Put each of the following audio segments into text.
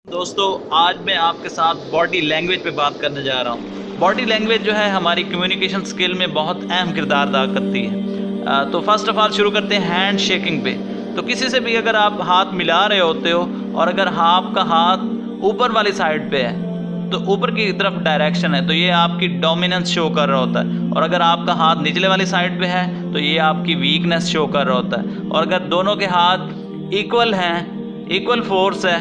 दोस्तों आज मैं आपके साथ बॉडी लैंग्वेज पे बात करने जा रहा हूँ। बॉडी लैंग्वेज जो है हमारी कम्युनिकेशन स्किल में बहुत अहम किरदार अदा करती है। तो फर्स्ट ऑफ ऑल शुरू करते हैं हैंड शेकिंग पे। तो किसी से भी अगर आप हाथ मिला रहे होते हो और अगर आपका हाथ ऊपर वाली साइड पे है तो ऊपर की तरफ डायरेक्शन है तो ये आपकी डोमिनेंस शो कर रहा होता है, और अगर आपका हाथ निचले वाली साइड पे है तो ये आपकी वीकनेस शो कर रहा होता है। और अगर दोनों के हाथ इक्वल हैं, इक्वल फोर्स है,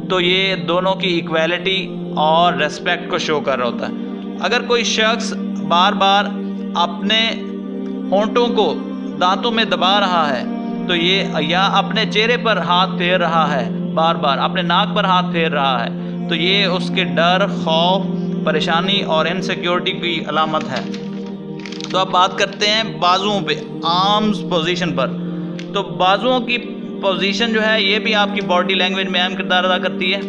तो ये दोनों की इक्वालिटी और रेस्पेक्ट को शो कर रहा होता है। अगर कोई शख्स बार बार अपने होंठों को दांतों में दबा रहा है तो ये, या अपने चेहरे पर हाथ फेर रहा है, बार बार अपने नाक पर हाथ फेर रहा है, तो ये उसके डर, खौफ, परेशानी और इनसिक्योरिटी की अलामत है। तो अब बात करते हैं बाजुओं पे, आर्म्स पोजीशन पर। तो बाजुओं की पोजीशन जो है ये भी आपकी बॉडी लैंग्वेज में अहम किरदार अदा करती है।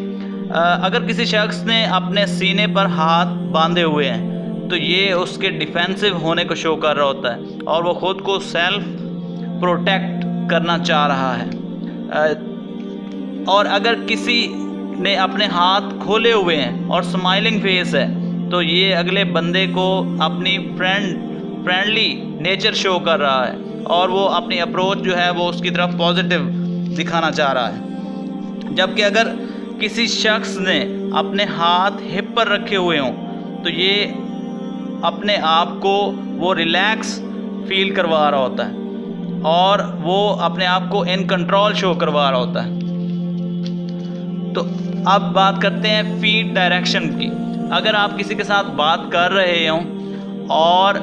अगर किसी शख्स ने अपने सीने पर हाथ बांधे हुए हैं तो ये उसके डिफेंसिव होने को शो कर रहा होता है और वो ख़ुद को सेल्फ प्रोटेक्ट करना चाह रहा है। और अगर किसी ने अपने हाथ खोले हुए हैं और स्माइलिंग फेस है तो ये अगले बंदे को अपनी फ्रेंडली नेचर शो कर रहा है और वो अपनी अप्रोच जो है वो उसकी तरफ पॉजिटिव दिखाना चाह रहा है। जबकि अगर किसी शख्स ने अपने हाथ हिप पर रखे हुए हों तो ये अपने आप को वो रिलैक्स फील करवा रहा होता है और वो अपने आप को इन कंट्रोल शो करवा रहा होता है। तो अब बात करते हैं फीट डायरेक्शन की। अगर आप किसी के साथ बात कर रहे हों और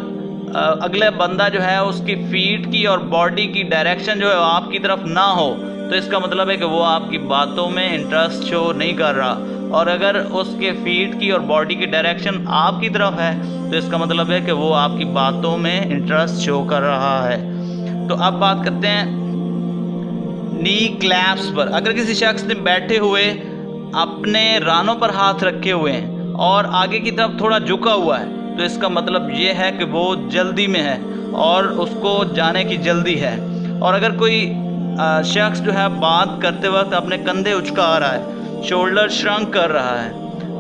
अगला बंदा जो है उसकी फीट की और बॉडी की डायरेक्शन जो है आपकी तरफ ना हो तो इसका मतलब है कि वो आपकी बातों में इंटरेस्ट शो नहीं कर रहा, और अगर उसके फीट की और बॉडी की डायरेक्शन आपकी तरफ है तो इसका मतलब है कि वो आपकी बातों में इंटरेस्ट शो कर रहा है। तो अब बात करते हैं नी क्लैप्स पर। अगर किसी शख्स ने बैठे हुए अपने रानों पर हाथ रखे हुए हैं और आगे की तरफ थोड़ा झुका हुआ है तो इसका मतलब ये है कि वो जल्दी में है और उसको जाने की जल्दी है। और अगर कोई शख्स जो है बात करते वक्त अपने कंधे उचका रहा है, शोल्डर श्रंक कर रहा है,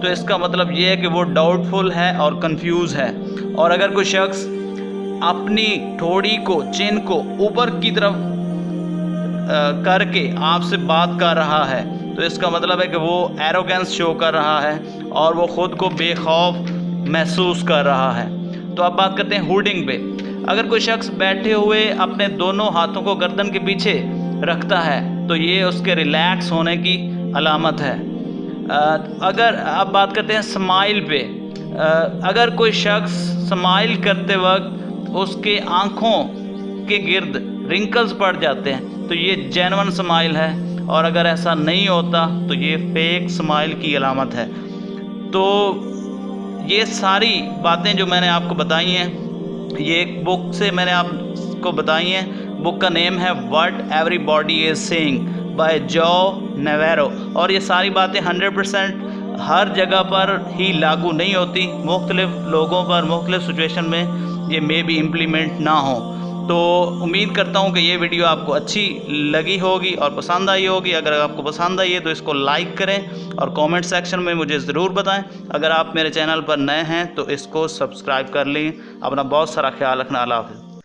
तो इसका मतलब ये है कि वो डाउटफुल है और कंफ्यूज है। और अगर कोई शख्स अपनी ठोड़ी को, चिन को ऊपर की तरफ करके आपसे बात कर रहा है तो इसका मतलब है कि वो एरोगेंस शो कर रहा है और वो ख़ुद को बेखौफ महसूस कर रहा है। तो अब बात करते हैं हुडिंग पे। अगर कोई शख्स बैठे हुए अपने दोनों हाथों को गर्दन के पीछे रखता है तो ये उसके रिलैक्स होने की अलामत है। अगर अब बात करते हैं स्माइल पे। अगर कोई शख्स स्माइल करते वक्त उसके आँखों के गिर्द रिंकल्स पड़ जाते हैं तो ये जेन्युइन स्माइल है, और अगर ऐसा नहीं होता तो ये फेक स्माइल की अलामत है। तो ये सारी बातें जो मैंने आपको बताई हैं ये एक बुक से मैंने आपको बताई हैं। बुक का नेम है what everybody is saying by Joe Navarro. और ये सारी बातें 100% हर जगह पर ही लागू नहीं होती, मुख्तलिफ लोगों पर मुख्तलिफ सिचुएशन में ये मे भी इम्प्लीमेंट ना हो। तो उम्मीद करता हूँ कि ये वीडियो आपको अच्छी लगी होगी और पसंद आई होगी। अगर आपको पसंद आई है तो इसको लाइक करें और कमेंट सेक्शन में मुझे ज़रूर बताएं। अगर आप मेरे चैनल पर नए हैं तो इसको सब्सक्राइब कर लें। अपना बहुत सारा ख्याल रखना। अल्लाह हाफ़िज़।